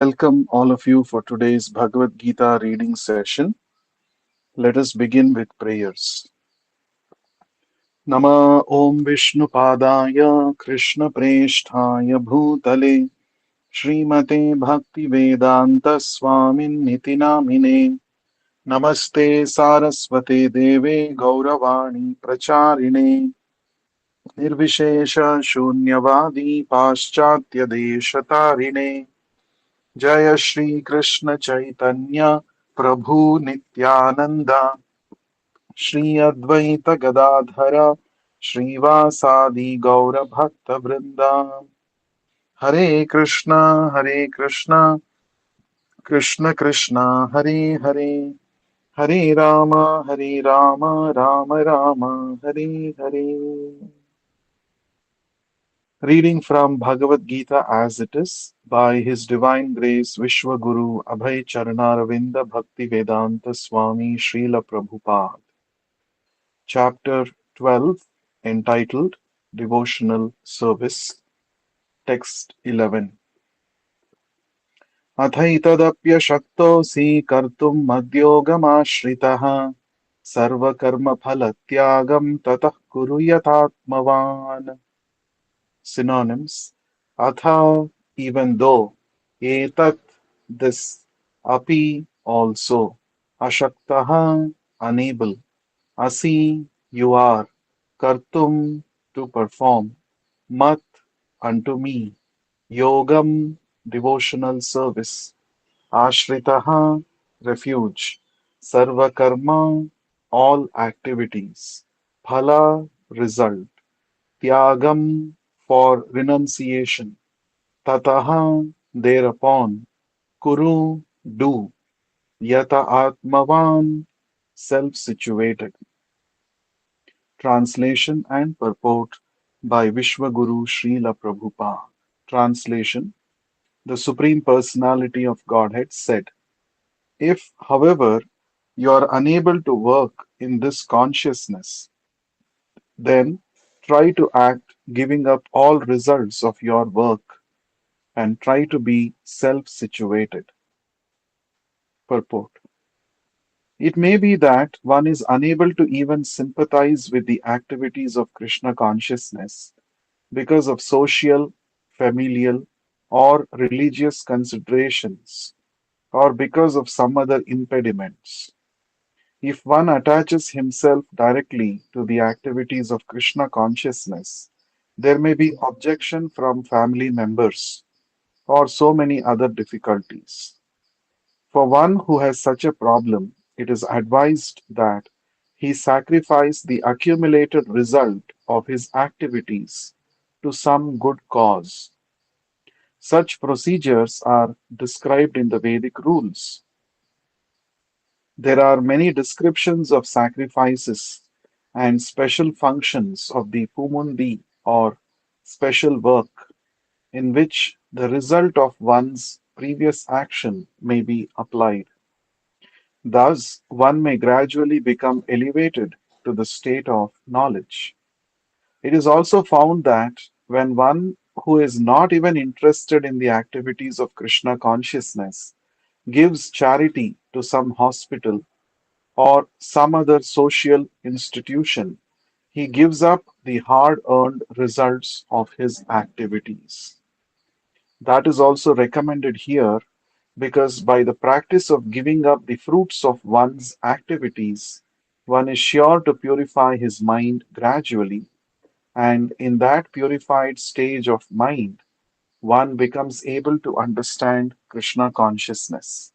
Welcome all of you for today's Bhagavad Gita reading session. Let us begin with prayers. Nama Om Vishnu Padaya Krishna Presthaya Bhutale Srimate Bhakti Vedanta Swamin Niti Namine Namaste Saraswate Deve Gauravani Pracharine Nirvishesha Shunyavadi Paschatya Deshatarine Jaya Shri Krishna Chaitanya Prabhu Nityananda Shri Advaita Gadadhara Srivasadi Gaura Bhakta Vrinda Hare Krishna Krishna Krishna Hare Hare Hare Rama Rama Rama Hare Hare. Reading from Bhagavad Gita as it is by His Divine Grace Vishwaguru Abhay Charanaраvinda Bhakti Vedanta Swami Srila Prabhupada. Chapter 12 entitled Devotional Service. Text 11. अथैतदप्यशक्तोऽसि कर्तुं मद्योगमाश्रितः सर्वकर्मफलत्यागं ततः कुरु यथात्मवान्. Synonyms: Atha, even though, etat, this, api, also, ashaktaha, unable, asi, you are, kartum, to perform, mat, unto me, yogam, devotional service, ashritaha, refuge, sarvakarma, all activities, phala, result, tyagam, for renunciation, tataha, thereupon, kuru, do, yata atmavan, self-situated. Translation and purport by Vishwaguru Srila Prabhupada. Translation: The Supreme Personality of Godhead said, if, however, you are unable to work in this consciousness, then try to act giving up all results of your work and try to be self-situated. Purport: It may be that one is unable to even sympathize with the activities of Krishna consciousness because of social, familial, or religious considerations, or because of some other impediments. If one attaches himself directly to the activities of Krishna consciousness, there may be objection from family members or so many other difficulties. For one who has such a problem, it is advised that he sacrifice the accumulated result of his activities to some good cause. Such procedures are described in the Vedic rules. There are many descriptions of sacrifices and special functions of the Pumundi or special work in which the result of one's previous action may be applied. Thus, one may gradually become elevated to the state of knowledge. It is also found that when one who is not even interested in the activities of Krishna consciousness gives charity to some hospital or some other social institution, he gives up the hard earned results of his activities. That is also recommended here because by the practice of giving up the fruits of one's activities, one is sure to purify his mind gradually, and in that purified stage of mind, one becomes able to understand Krishna consciousness.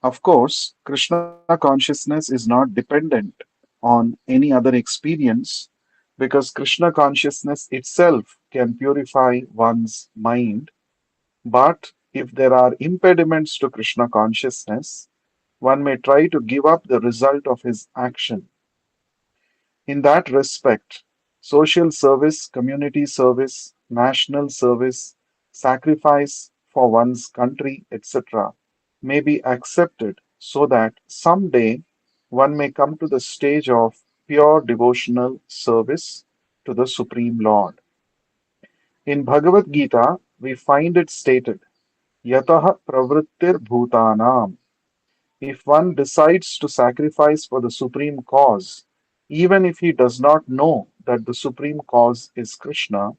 Of course, Krishna consciousness is not dependent on any other experience because Krishna consciousness itself can purify one's mind. But if there are impediments to Krishna consciousness, one may try to give up the result of his action. In that respect, social service, community service, national service, sacrifice for one's country, etc., may be accepted so that someday one may come to the stage of pure devotional service to the Supreme Lord. In Bhagavad Gita, we find it stated, Yataha pravrittir bhutanam. If one decides to sacrifice for the supreme cause, even if he does not know that the supreme cause is Krishna,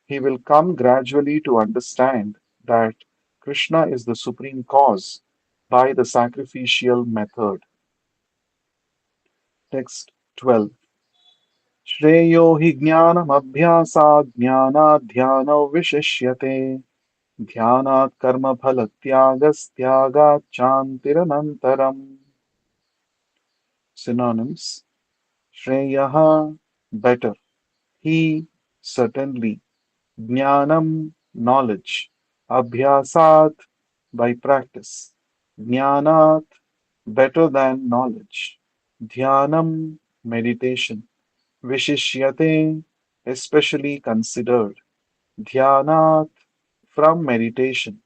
he will come gradually to understand that Krishna is the supreme cause by the sacrificial method. Text 12. श्रेयो हि ज्ञानमभ्यासात् ज्ञानाध्यानौ विशिष्यते ध्यानात् कर्मफलत्यागस्त्यागात् शान्तिरनन्तरम्. Synonyms: Shreyaha, better; he, certainly; Jnanam, knowledge; Abhyasat, by practice; Jnanat, better than knowledge; Dhyanam, meditation; Vishishyate, especially considered; Dhyanat, from meditation;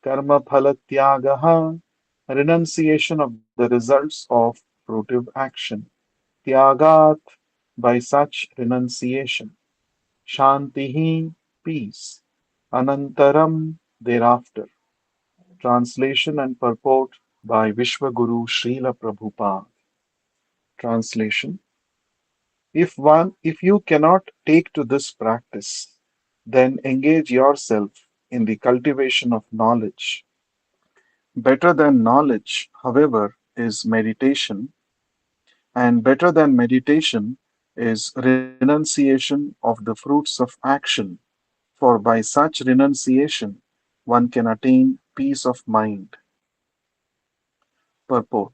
Karma phalatyagaha, renunciation of the results of fruitive action; Tyagat, by such renunciation; Shantihi, peace; Anantaram, thereafter. Translation and purport by Vishwaguru Srila Prabhupada. Translation: If you cannot take to this practice, then engage yourself in the cultivation of knowledge. Better than knowledge, however, is meditation, and better than meditation is renunciation of the fruits of action, for by such renunciation one can attain peace of mind. Purport: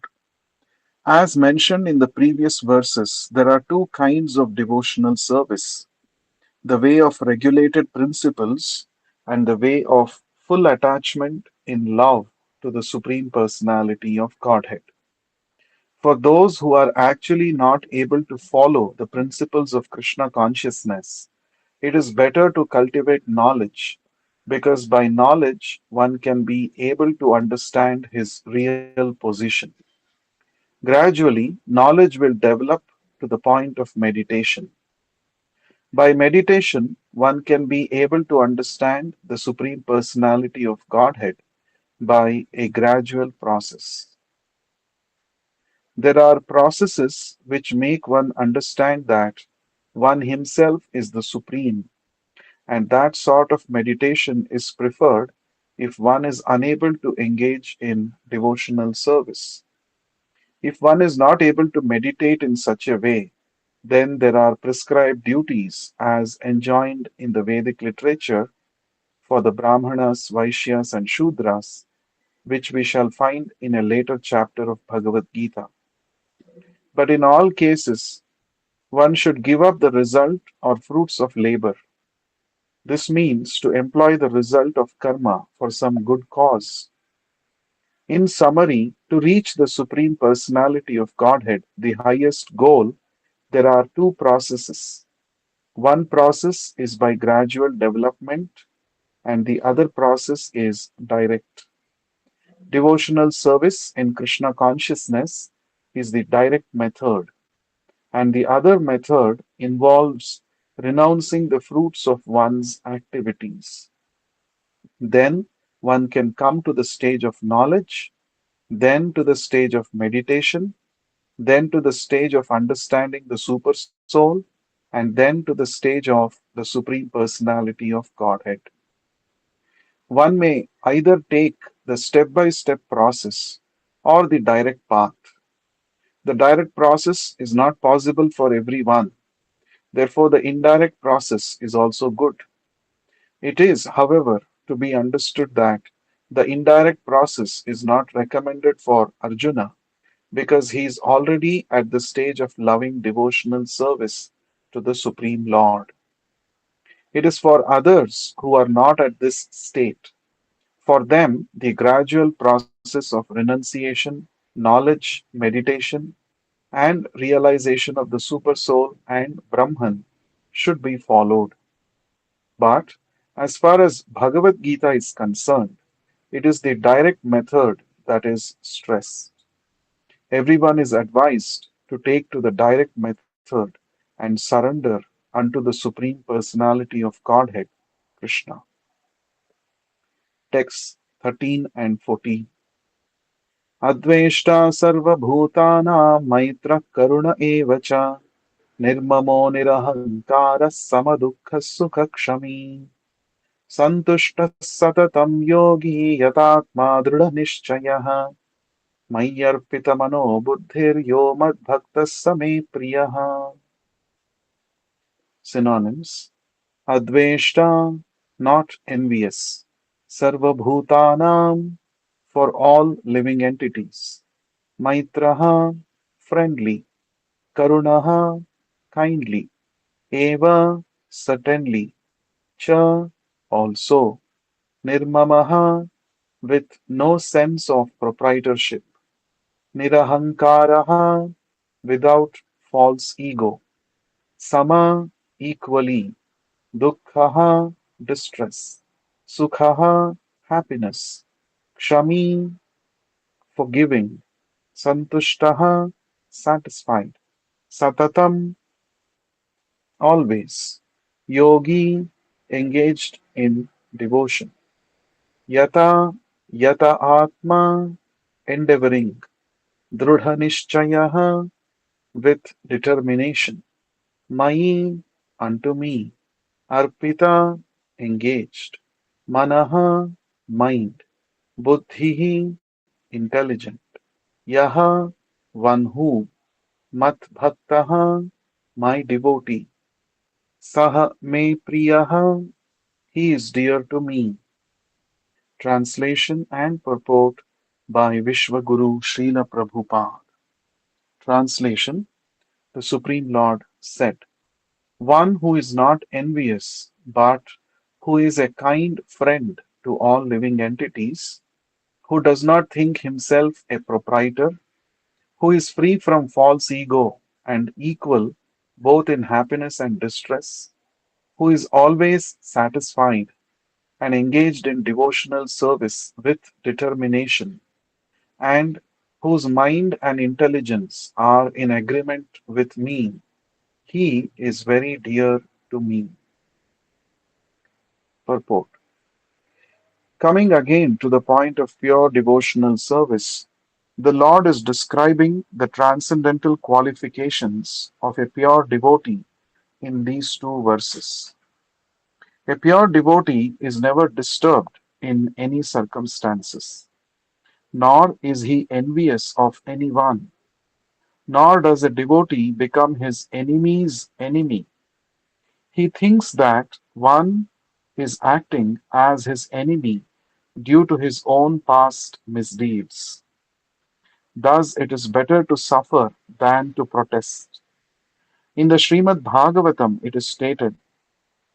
As mentioned in the previous verses, there are two kinds of devotional service: the way of regulated principles and the way of full attachment in love to the Supreme Personality of Godhead. For those who are actually not able to follow the principles of Krishna consciousness, it is better to cultivate knowledge, because by knowledge one can be able to understand his real position. Gradually, knowledge will develop to the point of meditation. By meditation, one can be able to understand the Supreme Personality of Godhead by a gradual process. There are processes which make one understand that one himself is the Supreme, and that sort of meditation is preferred if one is unable to engage in devotional service. If one is not able to meditate in such a way, then there are prescribed duties as enjoined in the Vedic literature for the Brahmanas, Vaishyas, and Shudras, which we shall find in a later chapter of Bhagavad Gita. But in all cases, one should give up the result or fruits of labor. This means to employ the result of karma for some good cause. In summary, to reach the Supreme Personality of Godhead, the highest goal, there are two processes. One process is by gradual development, and the other process is direct. Devotional service in Krishna consciousness is the direct method, and the other method involves renouncing the fruits of one's activities. Then one can come to the stage of knowledge, then to the stage of meditation, then to the stage of understanding the Super Soul, and then to the stage of the Supreme Personality of Godhead. One may either take the step by step process or the direct path. The direct process is not possible for everyone, therefore, the indirect process is also good. It is, however, to be understood that the indirect process is not recommended for Arjuna because he is already at the stage of loving devotional service to the Supreme Lord. It is for others who are not at this state. For them, the gradual process of renunciation, knowledge, meditation, and realization of the Super Soul and Brahman should be followed. But as far as Bhagavad Gita is concerned, it is the direct method that is stressed. Everyone is advised to take to the direct method and surrender unto the Supreme Personality of Godhead, Krishna. Text 13 and 14. Adveshta sarvabhutanam maitra karuna eva cha nirmamo nirahankara samadukha sukha kshami santushta satatam yogi yatatma dhrudha nishchayah mayyarpita mano buddhir yo madbhaktas same priyaha. Synonyms: Adveshta, not envious; Sarvabhutanam, for all living entities; Maitraha, friendly; Karunaha, kindly; Eva, certainly; Cha, also; Nirmamaha, with no sense of proprietorship; Nirahankaraha, without false ego; Sama, equally; Dukkhaha, distress; Sukhaha, happiness; Kshami, forgiving; Santushtaha, satisfied; Satatam, always; Yogi, engaged in devotion; Yata, Yata Atma, endeavoring; Drudha Nishchayaha, with determination; Mayi, unto me; Arpita, engaged; Manaha, mind; Buddhihi, intelligent; Yaha, one who; Mat bhaktaha, my devotee; Saha me priyaha, he is dear to me. Translation and purport by Vishwaguru Srila Prabhupada. Translation: The Supreme Lord said, one who is not envious, but who is a kind friend to all living entities, who does not think himself a proprietor, who is free from false ego and equal both in happiness and distress, who is always satisfied and engaged in devotional service with determination, and whose mind and intelligence are in agreement with me, he is very dear to me. Purport. Coming again to the point of pure devotional service, the Lord is describing the transcendental qualifications of a pure devotee in these two verses. A pure devotee is never disturbed in any circumstances, nor is he envious of anyone, nor does a devotee become his enemy's enemy. He thinks that one is acting as his enemy due to his own past misdeeds. Thus, it is better to suffer than to protest. In the Srimad Bhagavatam, it is stated,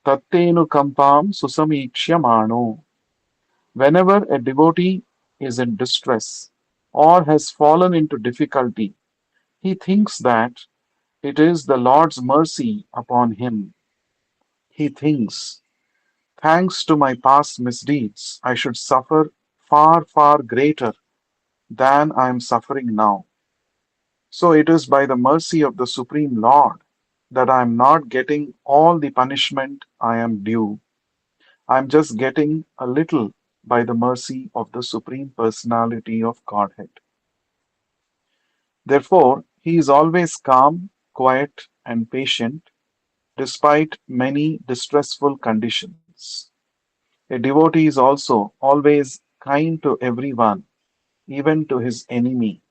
Tattenu kampam susamikshya. Whenever a devotee is in distress or has fallen into difficulty, he thinks that it is the Lord's mercy upon him. He thinks, thanks to my past misdeeds, I should suffer far, far greater than I am suffering now. So it is by the mercy of the Supreme Lord that I am not getting all the punishment I am due. I am just getting a little by the mercy of the Supreme Personality of Godhead. Therefore, he is always calm, quiet, and patient despite many distressful conditions. A devotee is also always kind to everyone, even to his enemy.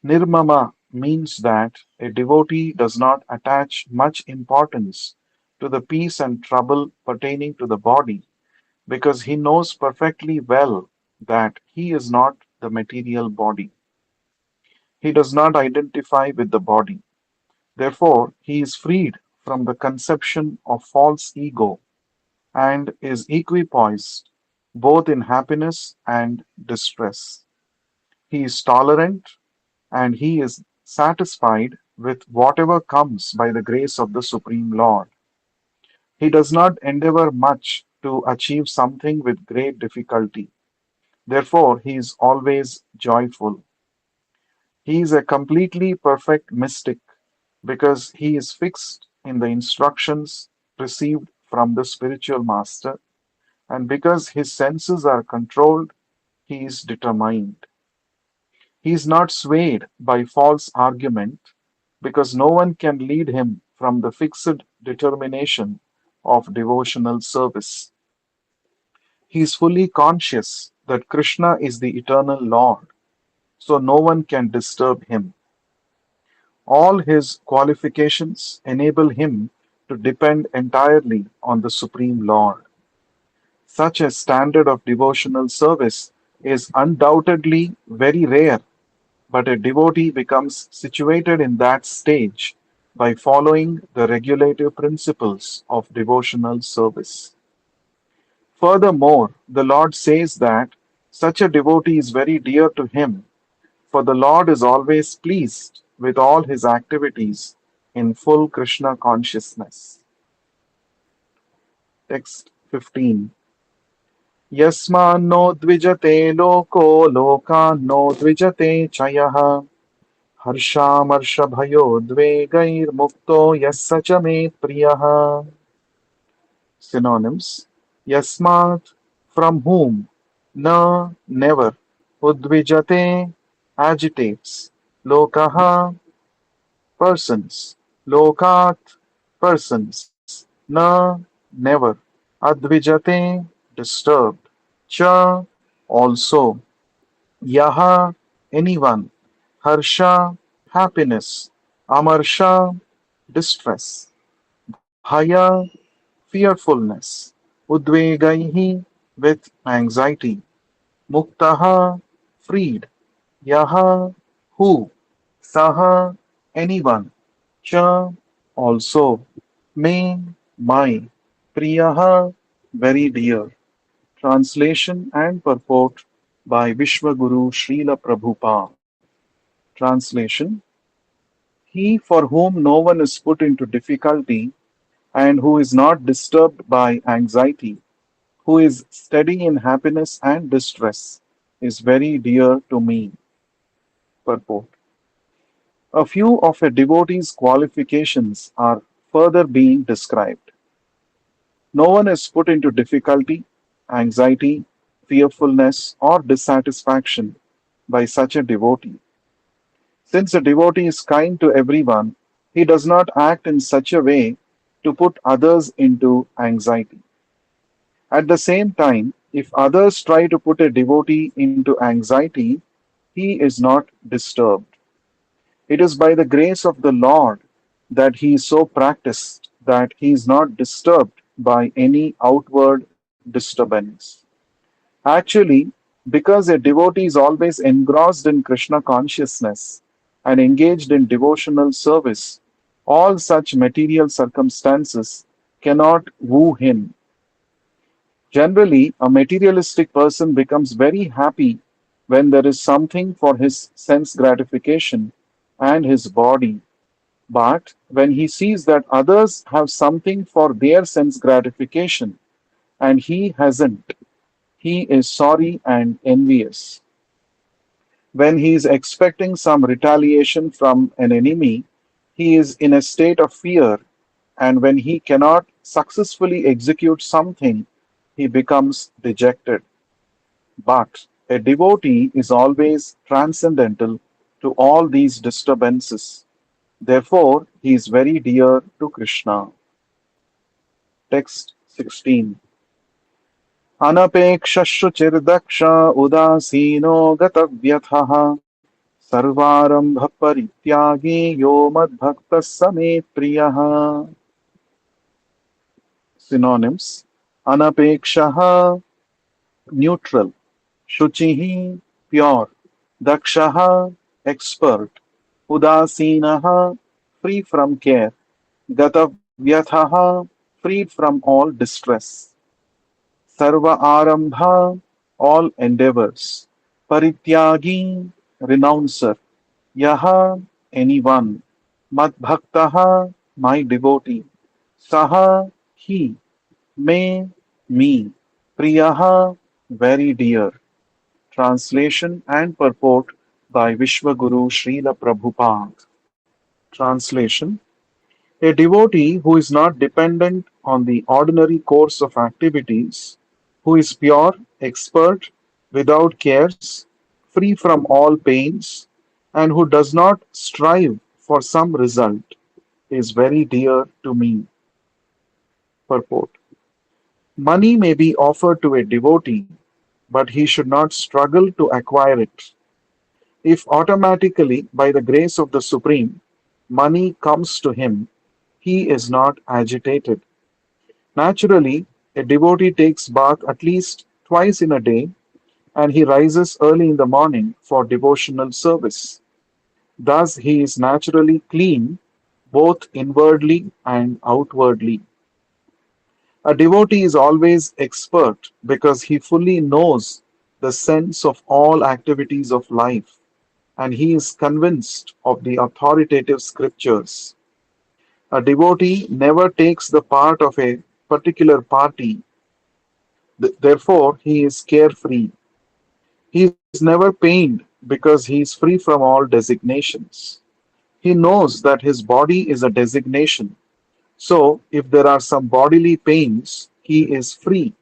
Nirmama means that a devotee does not attach much importance to the peace and trouble pertaining to the body because he knows perfectly well that he is not the material body. He does not identify with the body. Therefore, he is freed from the conception of false ego and is equipoised both in happiness and distress. He is tolerant and he is satisfied with whatever comes by the grace of the Supreme Lord. He does not endeavor much to achieve something with great difficulty. Therefore, he is always joyful. He is a completely perfect mystic because he is fixed in the instructions received from the spiritual master and because his senses are controlled, he is determined. He is not swayed by false argument, because no one can lead him from the fixed determination of devotional service. He is fully conscious that Krishna is the eternal Lord, so no one can disturb him. All his qualifications enable him to depend entirely on the Supreme Lord. Such a standard of devotional service is undoubtedly very rare, but a devotee becomes situated in that stage by following the regulative principles of devotional service. Furthermore, the Lord says that such a devotee is very dear to him, for the Lord is always pleased with all his activities in full Krishna consciousness. Text 15. यस्मान्नो द्विजते लोको लोकान्नो द्विजते च यः हर्षामर्षभयोद्वेगैर्मुक्तो यः स च मे प्रियः. Synonyms: Yasmat, from whom; na, never; udvijate, agitates; lokaha, persons; lokat, persons; na, never; advijate, disturbed; cha, also; yaha, anyone; harsha, happiness; amarsha, distress; bhaya, fearfulness; udvegaihi, with anxiety; muktaha, freed; yaha, who; saha, anyone; cha, also; me, my; priyaha, very dear. Translation and purport by Vishwaguru Srila Prabhupada. Translation: He for whom no one is put into difficulty and who is not disturbed by anxiety, who is steady in happiness and distress, is very dear to me. Purport: A few of a devotee's qualifications are further being described. No one is put into difficulty, anxiety, fearfulness, or dissatisfaction by such a devotee. Since a devotee is kind to everyone, he does not act in such a way to put others into anxiety. At the same time, if others try to put a devotee into anxiety, he is not disturbed. It is by the grace of the Lord that he is so practiced that he is not disturbed by any outward disturbance. Actually, because a devotee is always engrossed in Krishna consciousness and engaged in devotional service, all such material circumstances cannot woo him. Generally, a materialistic person becomes very happy when there is something for his sense gratification and his body. But when he sees that others have something for their sense gratification and he hasn't, he is sorry and envious. When he is expecting some retaliation from an enemy, he is in a state of fear, and when he cannot successfully execute something, he becomes dejected. But a devotee is always transcendental to all these disturbances. Therefore, he is very dear to Krishna. Text 16. अनपेक्षशुचिर्दक्ष उदासीनो गतव्यथः सर्वारम्भपरित्यागी यो मद्भक्तः स मे प्रियः. Synonyms: Anapekshah, neutral; Shuchihi, pure; Dakshaha, expert; Udasinah, free from care; Gatavyathaha, freed from all distress; Sarva Arambha, all endeavors; Parityagi, renouncer; Yaha, anyone; Madbhaktaha, my devotee; Saha, he; Me, me; Priyaha, very dear. Translation and purport by Vishwaguru Srila Prabhupada. Translation: A devotee who is not dependent on the ordinary course of activities who is pure, expert, without cares, free from all pains, and who does not strive for some result, is very dear to me. Purport. Money may be offered to a devotee, but he should not struggle to acquire it. If automatically, by the grace of the Supreme, money comes to him, he is not agitated. Naturally, a devotee takes bath at least twice in a day, and he rises early in the morning for devotional service. Thus, he is naturally clean both inwardly and outwardly. A devotee is always expert because he fully knows the sense of all activities of life, and he is convinced of the authoritative scriptures. A devotee never takes the part of a particular party, therefore, he is carefree. He is never pained because he is free from all designations. He knows that his body is a designation, so if there are some bodily pains, he is free.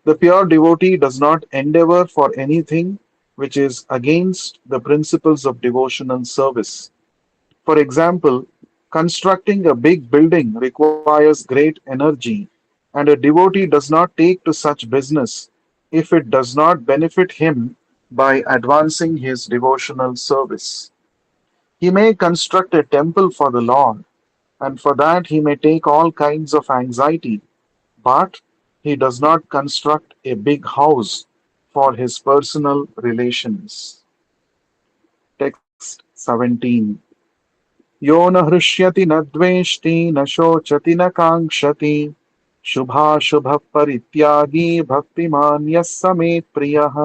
The pure devotee does not endeavor for anything which is against the principles of devotional service. For example, constructing a big building requires great energy, and a devotee does not take to such business if it does not benefit him by advancing his devotional service. He may construct a temple for the Lord, and for that he may take all kinds of anxiety, but he does not construct a big house for his personal relations. Text 17. यो न हृष्यति न द्वेष्टि न शोचति न काङ्क्षति शुभाशुभपरित्यागी भक्तिमान् यः स मे प्रियः.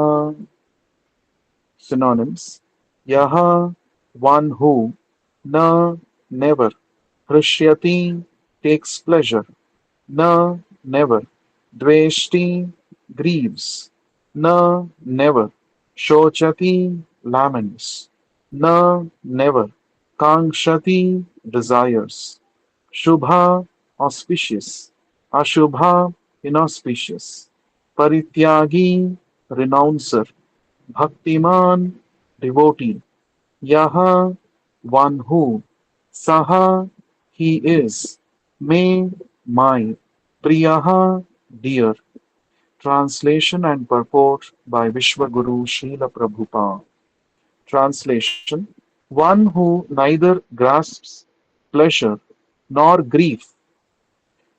Synonyms. Yaha, one who, na, never, hrishyati, takes pleasure, na, never, dveshti, grieves, na, never, shochati, laments, na, never, kankshati, desires, shubha, auspicious, ashubha, inauspicious, parityagi, renouncer, Bhaktiman, devotee. Yaha, one who. Saha, he is. Me, my. Priyaha, dear. Translation and purport by Vishwaguru Srila Prabhupada. Translation. One who neither grasps pleasure nor grief,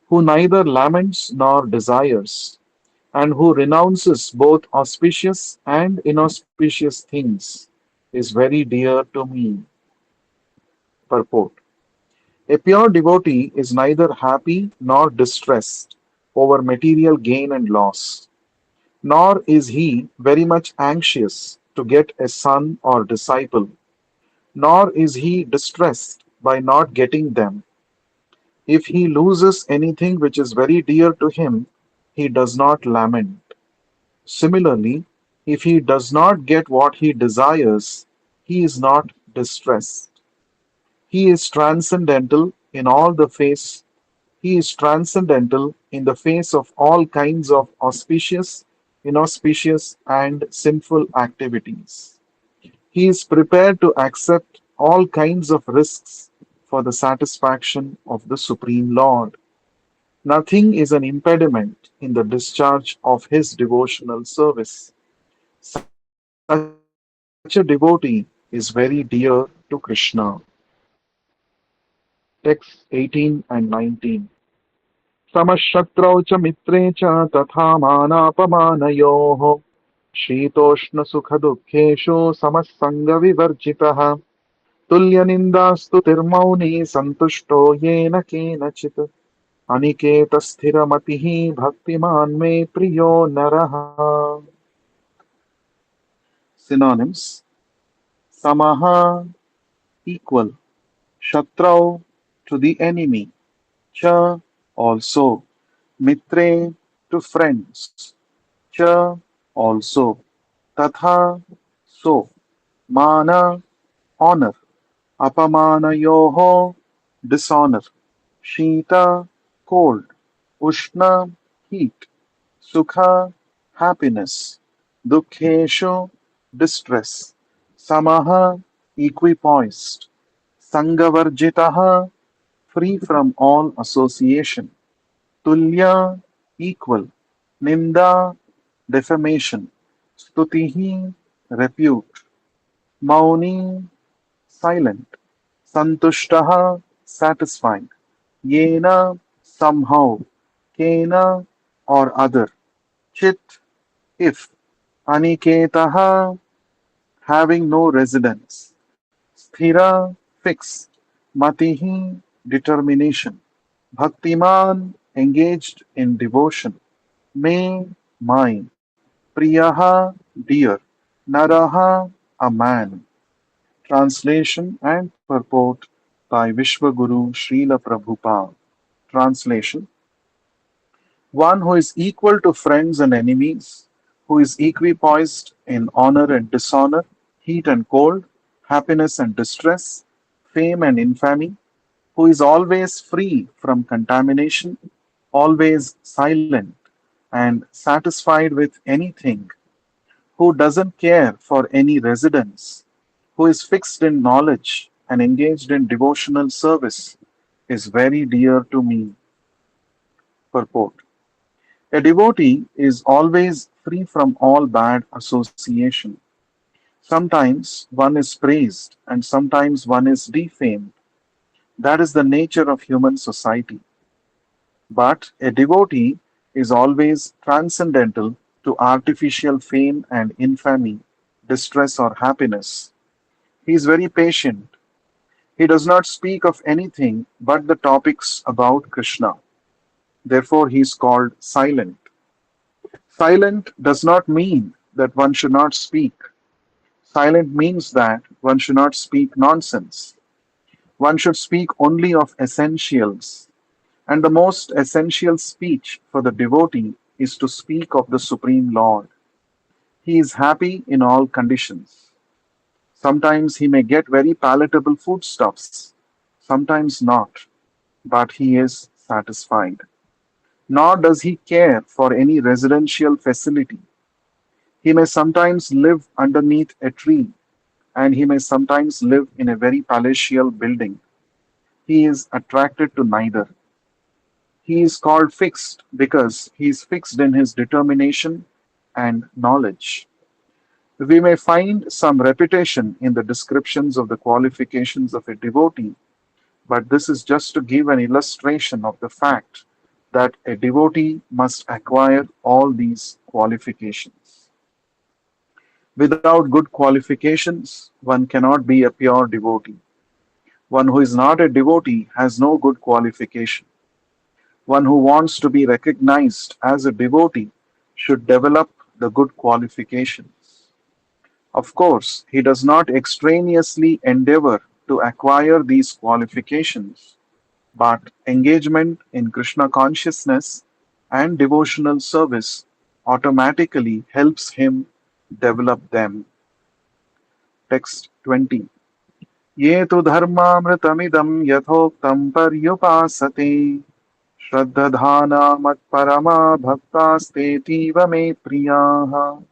who neither laments nor desires, and who renounces both auspicious and inauspicious things, is very dear to me. Purport. A pure devotee is neither happy nor distressed over material gain and loss, nor is he very much anxious to get a son or disciple, nor is he distressed by not getting them. If he loses anything which is very dear to him, he does not lament. Similarly, if he does not get what he desires, he is not distressed. He is transcendental in all the face. He is transcendental in the face of all kinds of auspicious, inauspicious, and sinful activities. He is prepared to accept all kinds of risks for the satisfaction of the Supreme Lord. Nothing is an impediment in the discharge of his devotional service. Such a devotee is very dear to Krishna. Texts 18 and 19. समशत्रौ च मित्रे च तथा मानापमानयोः शीतोष्णसुखदुःखेषु समः तुल्यनिन्दास्तुतिर्मौनी सन्तुष्टो येन केनचित् अनिकेतस्थिरमतिः भक्तिमान् मे प्रियो नरः. Synonyms. Samaha, equal. Shatrau, to the enemy. Cha, also. Mitre, to friends. Cha, also. Tatha, so. Mana, honor. Apamanayoho, dishonor. Shita, cold. Ushna, heat. Sukha, happiness. Dukkheshu, distress. Samaha, equipoised. Sangavarjitaha, free from all association. Tulya, equal. Ninda, defamation. Stutihi, repute. Mauni, silent. Santushtaha, satisfied. Yena, somehow. Kena, or other. Chit, if. Aniketaha, having no residence. Sthira, fixed. Matihi, determination. Bhaktiman, engaged in devotion. Me, mine. Priyaha, dear. Naraha, a man. Translation and purport by Vishwaguru Srila Prabhupada. Translation: one who is equal to friends and enemies, who is equipoised in honor and dishonor, heat and cold, happiness and distress, fame and infamy, who is always free from contamination, always silent, and satisfied with anything, who doesn't care for any residence, who is fixed in knowledge and engaged in devotional service, is very dear to me. Purport: a devotee is always free from all bad association. Sometimes one is praised and sometimes one is defamed. That is the nature of human society. But a devotee is always transcendental to artificial fame and infamy, distress or happiness. He is very patient. He does not speak of anything but the topics about Krishna. Therefore, he is called silent. Silent does not mean that one should not speak. Silent means that one should not speak nonsense. One should speak only of essentials. And the most essential speech for the devotee is to speak of the Supreme Lord. He is happy in all conditions. Sometimes he may get very palatable foodstuffs, sometimes not, but he is satisfied. Nor does he care for any residential facility. He may sometimes live underneath a tree, and he may sometimes live in a very palatial building. He is attracted to neither. He is called fixed because he is fixed in his determination and knowledge. We may find some repetition in the descriptions of the qualifications of a devotee, but this is just to give an illustration of the fact that a devotee must acquire all these qualifications. Without good qualifications, one cannot be a pure devotee. One who is not a devotee has no good qualification. One who wants to be recognized as a devotee should develop the good qualifications. Of course, he does not extraneously endeavor to acquire these qualifications, but engagement in Krishna consciousness and devotional service automatically helps him develop them. Text 20. ये तु धर्मामृतमिदं यथोक्तं पर्युपासते श्रद्धाना मत्परमा भक्तास्तेतीव मे प्रियाः.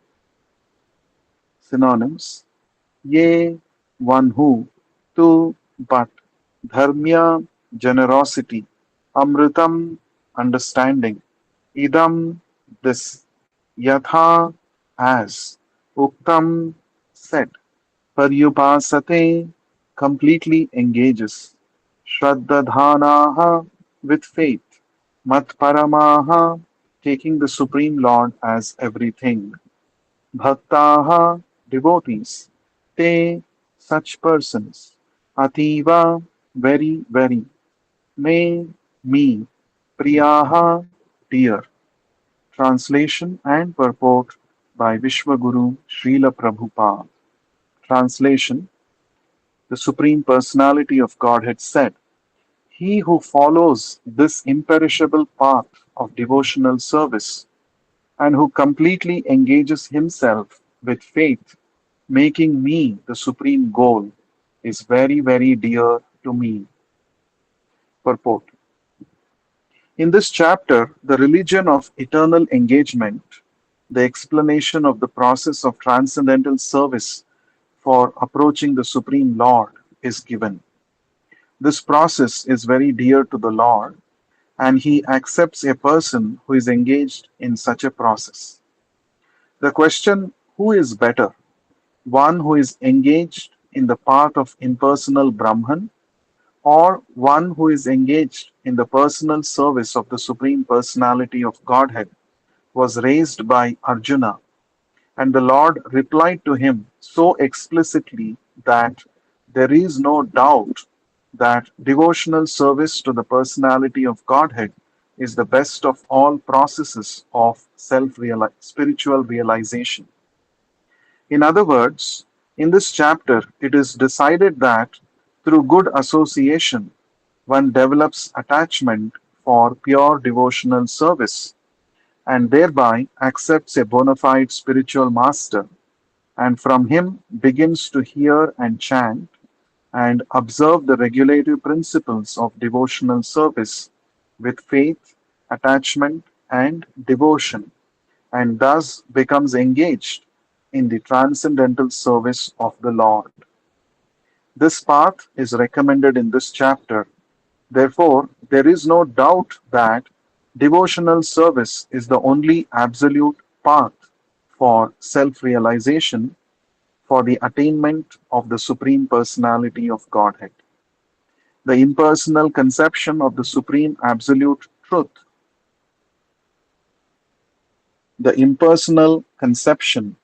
Synonyms: ye, one who, tu, but, dharmya, generosity, amritam, understanding, idam, this, yatha, as, uktam, said, paryupasate, completely engages, shraddhadhanaha, with faith, matparamaha, taking the Supreme Lord as everything, bhaktaha, devotees, te, such persons, ativa, very, very, me, me, priyaha, dear. Translation and purport by Vishwaguru Srila Prabhupada. Translation: the Supreme Personality of Godhead said, he who follows this imperishable path of devotional service and who completely engages himself with faith, making me the supreme goal, is very, very dear to me. Purport: In this chapter, the religion of eternal engagement, the explanation of the process of transcendental service for approaching the Supreme Lord is given. This process is very dear to the Lord, and He accepts a person who is engaged in such a process. The question, who is better? One who is engaged in the path of impersonal Brahman, or one who is engaged in the personal service of the Supreme Personality of Godhead, was raised by Arjuna, and the Lord replied to him so explicitly that there is no doubt that devotional service to the personality of Godhead is the best of all processes of spiritual realization. In other words, in this chapter, it is decided that through good association, one develops attachment for pure devotional service and thereby accepts a bona fide spiritual master, and from him begins to hear and chant and observe the regulative principles of devotional service with faith, attachment, and devotion, and thus becomes engaged in the transcendental service of the Lord. This path is recommended in this chapter. Therefore, there is no doubt that devotional service is the only absolute path for self realization, for the attainment of the Supreme Personality of Godhead. The impersonal conception of the Supreme Absolute Truth, the impersonal conception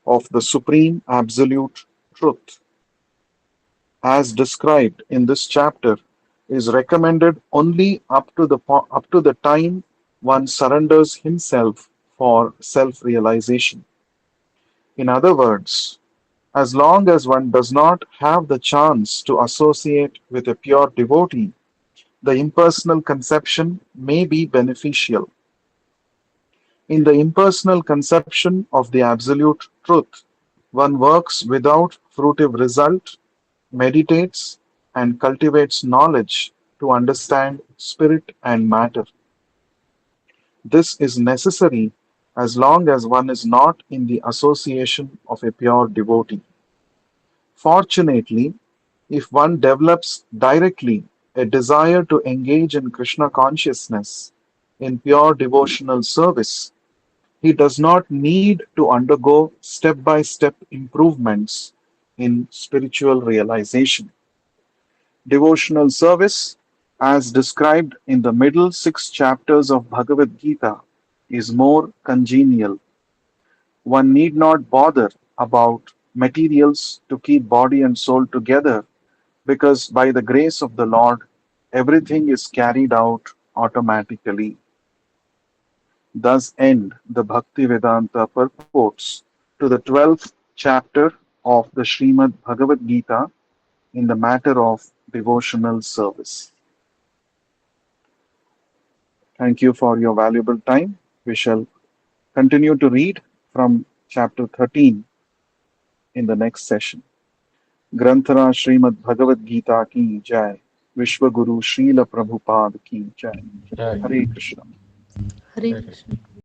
of the Supreme Absolute Truth, as described in this chapter, is recommended only up to the time one surrenders himself for self-realization. In other words, as long as one does not have the chance to associate with a pure devotee, the impersonal conception may be beneficial. In the impersonal conception of the absolute truth, one works without fruitive result, meditates, and cultivates knowledge to understand spirit and matter. This is necessary as long as one is not in the association of a pure devotee. Fortunately, if one develops directly a desire to engage in Krishna consciousness in pure devotional service, he does not need to undergo step by step improvements in spiritual realization. Devotional service, as described in the middle six chapters of Bhagavad Gita, is more congenial. One need not bother about materials to keep body and soul together because by the grace of the Lord, everything is carried out automatically. Thus end the Bhaktivedanta purports to the 12th chapter of the Srimad Bhagavad Gita in the matter of devotional service. Thank you for your valuable time. We shall continue to read from chapter 13 in the next session. ग्रंथरा Shrimad Bhagavad Gita की जय, विश्व गुरु श्रील प्रभुपाद की जय. Jai. हरे Krishna. Hare Jai Krishna. Krishna.